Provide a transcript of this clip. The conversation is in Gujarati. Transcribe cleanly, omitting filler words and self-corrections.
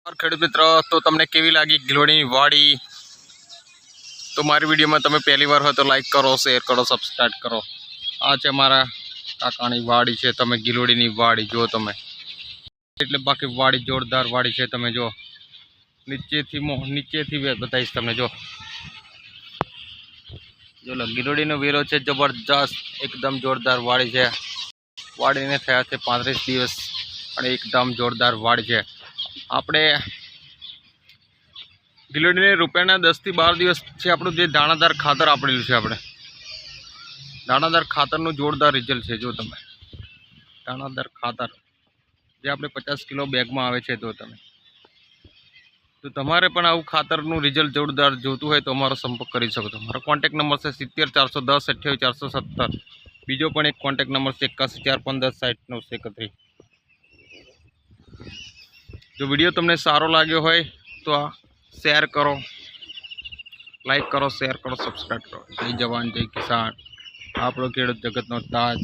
ખેડૂત મિત્રો, તો તમને કેવી લાગી ગિલોડીની વાડી? તો મારી વિડીયોમાં તમે પહેલી વાર હોય તો લાઈક કરો, શેર કરો, સબસ્ક્રાઈબ કરો. આ છે મારા કાકાની વાડી છે. તમે ગિલોડીની વાડી જો તમે, એટલે બાકી વાડી જોરદાર વાડી છે. તમે જો નીચેથી બતાવીશ તમને. જો ગિલોડીનો વેરો છે જબરજસ્ત, એકદમ જોરદાર વાડી છે. વાડીને થયા છે 35 દિવસ અને એકદમ જોરદાર વાડી છે. આપણે ગિલોડીને રૂપિયાના 10 થી 12 દિવસ છે. આપણું જે દાણાદાર ખાતર આપેલું છે, આપણે દાણાદાર ખાતરનું જોરદાર રિઝલ્ટ છે. જો તમે દાણાદાર ખાતર જે આપણે 50 કિલો બેગમાં આવે છે, તો તમારે પણ આવું ખાતરનું રિઝલ્ટ જોરદાર જોતું હોય તો અમારો સંપર્ક કરી શકો છો. મારો કોન્ટેક્ટ નંબર છે 70 410 28 470. બીજો પણ એક કોન્ટેક્ટ નંબર છે 81 415 60 931. જો વિડીયો તમને સારો લાગ્યો હોય તો શેર કરો, લાઈક કરો, શેર કરો, સબસ્ક્રાઈબ કરો. જય જવાન, જય કિસાન, આપણો ખેડૂત જગતનો તાજ.